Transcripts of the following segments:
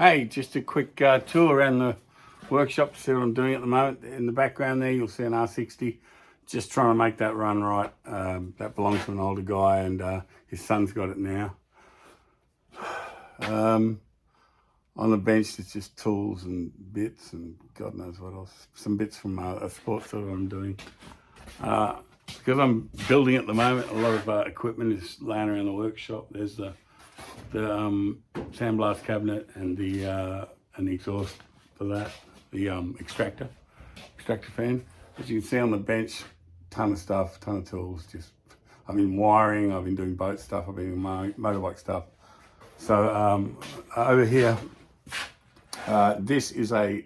Hey, just a quick tour around the workshop to see what I'm doing at the moment. In the background there, you'll see an R60. Just trying to make that run right. That belongs to an older guy, and his son's got it now. On the bench, it's just tools and bits and God knows what else. Some bits from a sports that I'm doing. Because I'm building at the moment, a lot of equipment is laying around the workshop. There's the sandblast cabinet and the exhaust for that, the extractor fan. As you can see on the bench, ton of stuff, ton of tools. Just I've been wiring, I've been doing boat stuff, I've been doing motorbike stuff. So over here, this is a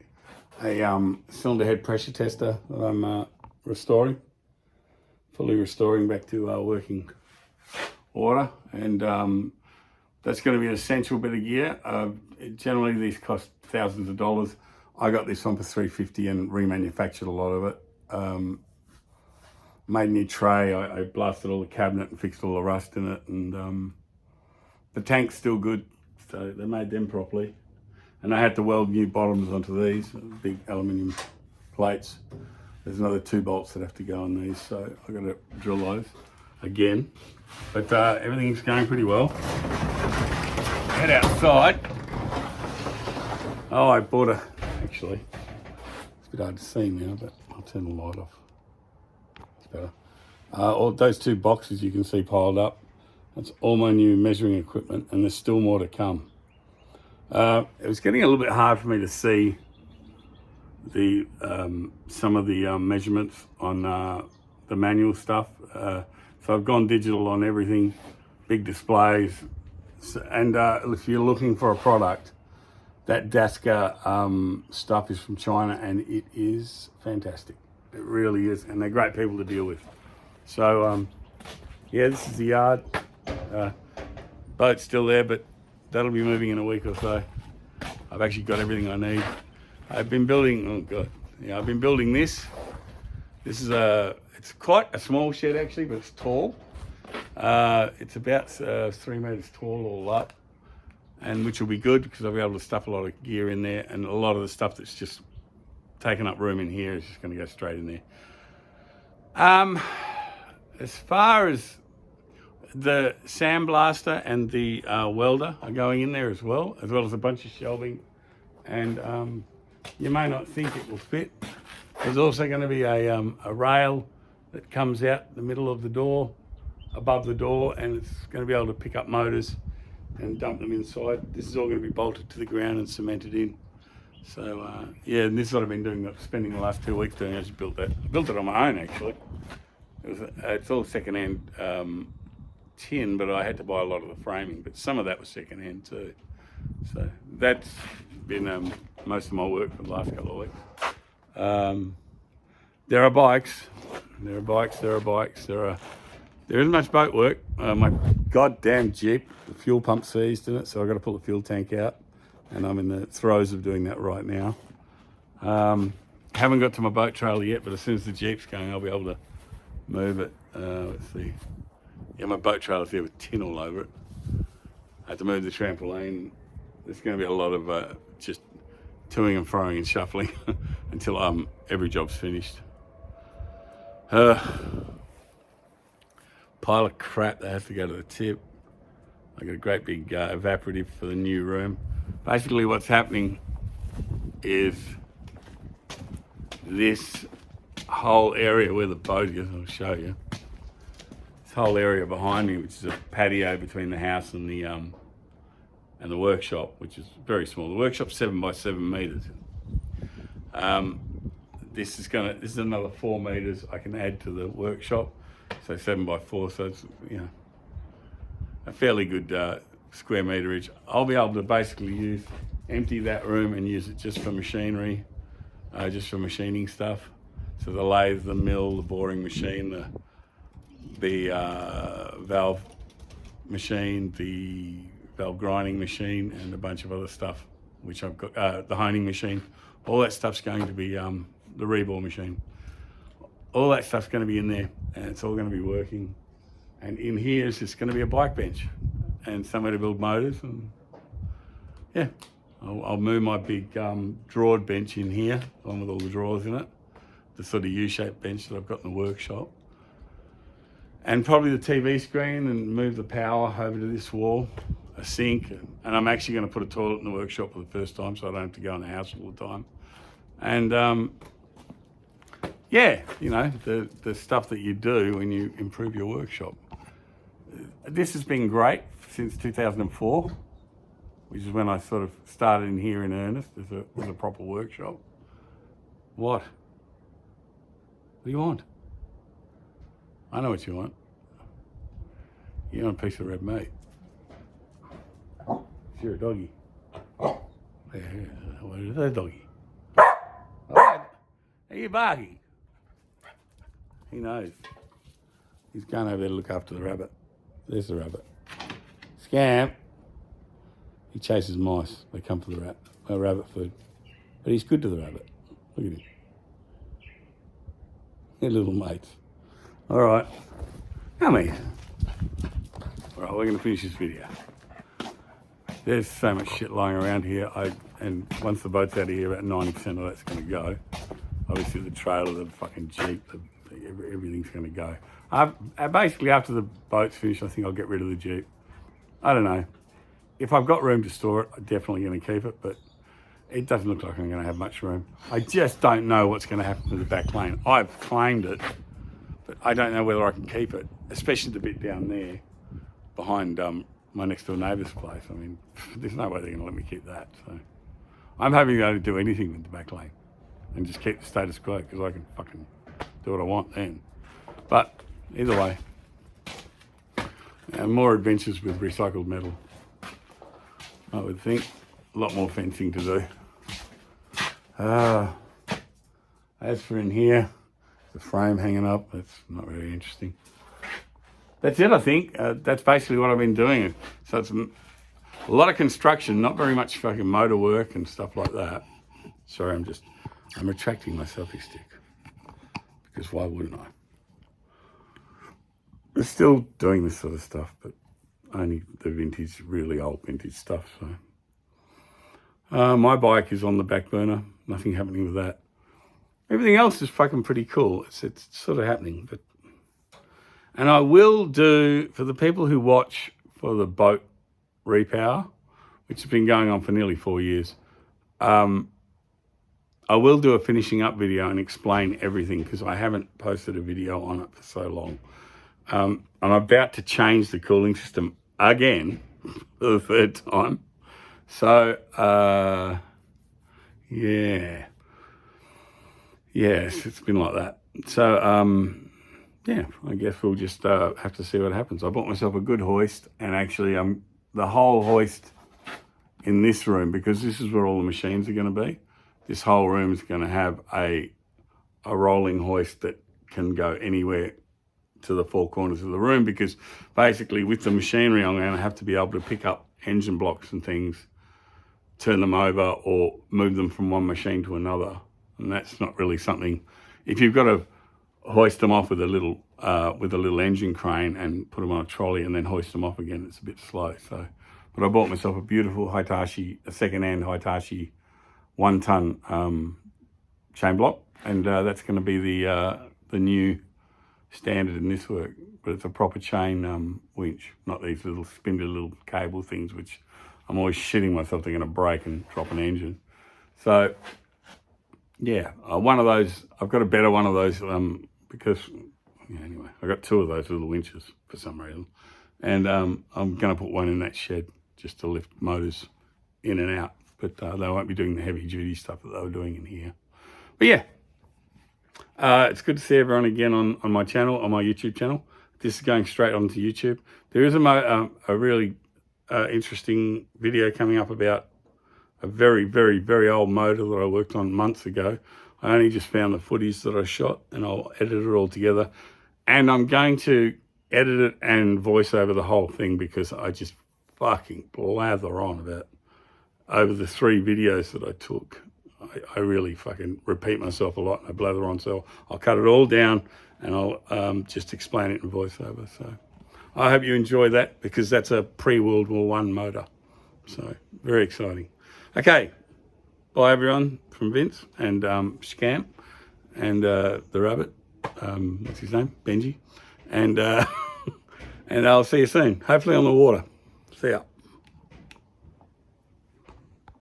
cylinder head pressure tester that I'm restoring, fully restoring back to working order, and that's going to be an essential bit of gear. Generally, these cost thousands of dollars. I got this one for $350 and remanufactured a lot of it. Made a new tray. I blasted all the cabinet and fixed all the rust in it, and the tank's still good, so they made them properly. And I had to weld new bottoms onto these big aluminium plates. There's another 2 bolts that have to go on these, so I've got to drill those again. But everything's going pretty well. Head outside. Oh, I bought actually, it's a bit hard to see now, but I'll turn the light off. It's better. All those 2 boxes you can see piled up, that's all my new measuring equipment, and there's still more to come. It was getting a little bit hard for me to see the some of the measurements on the manual stuff. So I've gone digital on everything, big displays. And if you're looking for a product, that Daska stuff is from China, and it is fantastic. It really is, and they're great people to deal with. So yeah, this is the yard. Boat's still there, but that'll be moving in a week or so. I've actually got everything I need. I've been building, oh God, yeah, I've been building this. This is it's quite a small shed actually, but it's tall. It's about 3 meters tall all up, and which will be good because I'll be able to stuff a lot of gear in there, and a lot of the stuff that's just taking up room in here is just going to go straight in there. As far as the sandblaster and the welder are going in there as well as a bunch of shelving, and you may not think it will fit. There's also going to be a rail that comes out the middle of the door, above the door, and it's going to be able to pick up motors and dump them inside. This is all going to be bolted to the ground and cemented in. So yeah, and this is what I've been spending the last 2 weeks doing. I just built that. I built it on my own actually. It's all second-hand tin, but I had to buy a lot of the framing, but some of that was second-hand too. So that's been most of my work for the last couple of weeks. There are bikes. There isn't much boat work. My goddamn Jeep, the fuel pump seized in it, so I've got to pull the fuel tank out, and I'm in the throes of doing that right now. Haven't got to my boat trailer yet, but as soon as the Jeep's going, I'll be able to move it. Let's see. Yeah, my boat trailer's there with tin all over it. I had to move the trampoline. There's going to be a lot of just toing and froing and shuffling until every job's finished. Pile of crap that has to go to the tip. I got a great big evaporative for the new room. Basically what's happening is this whole area where the boat is, I'll show you. This whole area behind me, which is a patio between the house and the workshop, which is very small. The workshop's 7 by 7 meters. This is another 4 meters I can add to the workshop, so 7 by 4. So it's a fairly good square meterage. I'll be able to basically empty that room and use it just for machinery, just for machining stuff. So the lathe, the mill, the boring machine, the valve machine, the valve grinding machine, and a bunch of other stuff, which I've got, the honing machine. All that stuff's going to be the rebore machine. All that stuff's going to be in there, and it's all going to be working. And in here is just going to be a bike bench and somewhere to build motors, and yeah, I'll move my big drawed bench in here, the one with all the drawers in it, the sort of U-shaped bench that I've got in the workshop. And probably the TV screen, and move the power over to this wall, a sink, and I'm actually going to put a toilet in the workshop for the first time so I don't have to go in the house all the time. And yeah, you know, the stuff that you do when you improve your workshop. This has been great since 2004, which is when I sort of started in here in earnest as a proper workshop. What? What do you want? I know what you want. You want a piece of red meat. You're a doggy. What is that doggy? What? Are you barking? He knows. He's going over there to look after the rabbit. There's the rabbit. Scamp. He chases mice. They come for the rabbit food. But he's good to the rabbit. Look at him. They're little mates. All right. Come here. All right, we're going to finish this video. There's so much shit lying around here. And once the boat's out of here, about 90% of that's going to go. Obviously, the trailer, the fucking Jeep, everything's going to go. Basically, after the boat's finished, I think I'll get rid of the Jeep. I don't know. If I've got room to store it, I'm definitely going to keep it, but it doesn't look like I'm going to have much room. I just don't know what's going to happen to the back lane. I've claimed it, but I don't know whether I can keep it, especially the bit down there behind my next door neighbour's place. I mean, there's no way they're going to let me keep that. So I'm hoping to be able to do anything with the back lane and just keep the status quo, because I can fucking do what I want then. But either way, more adventures with recycled metal, I would think. A lot more fencing to do. As for in here, the frame hanging up, that's not very interesting. That's it, I think. That's basically what I've been doing. So it's a lot of construction, not very much fucking motor work and stuff like that. Sorry, I'm retracting my selfie stick, because why wouldn't I? We're still doing this sort of stuff, but only the vintage, really old vintage stuff. So my bike is on the back burner. Nothing happening with that. Everything else is fucking pretty cool. It's sort of happening, but. And I will do, for the people who watch for the boat repower, which has been going on for nearly 4 years, I will do a finishing up video and explain everything, because I haven't posted a video on it for so long. I'm about to change the cooling system again for the third time. So, yeah. Yes, it's been like that. So, yeah, I guess we'll just have to see what happens. I bought myself a good hoist, and actually the whole hoist in this room, because this is where all the machines are going to be. This whole room is going to have a rolling hoist that can go anywhere to the four corners of the room, because basically with the machinery I'm going to have to be able to pick up engine blocks and things, turn them over, or move them from one machine to another. And that's not really something, if you've got to hoist them off with a little engine crane and put them on a trolley and then hoist them off again, it's a bit slow. So, but I bought myself a beautiful Hitachi, a second-hand Hitachi 1-ton chain block, and that's going to be the new standard in this work. But it's a proper chain winch, not these little spindly little cable things, which I'm always shitting myself they're going to break and drop an engine. So yeah, one of those, I've got a better one of those because, yeah, anyway, I got two of those little winches for some reason, and I'm going to put one in that shed just to lift motors in and out, but they won't be doing the heavy duty stuff that they were doing in here. But yeah, it's good to see everyone again on my channel, on my YouTube channel. This is going straight onto YouTube. There is a really interesting video coming up about a very, very, very old motor that I worked on months ago. I only just found the footage that I shot, and I'll edit it all together. And I'm going to edit it and voice over the whole thing, because I just fucking blather on about, over the 3 videos that I took, I really fucking repeat myself a lot, and I blather on. So I'll cut it all down, and I'll just explain it in voiceover. So I hope you enjoy that, because that's a pre-World War I motor. So very exciting. Okay, bye everyone from Vince and Scamp and the rabbit. What's his name? Benji. And and I'll see you soon. Hopefully on the water. See ya.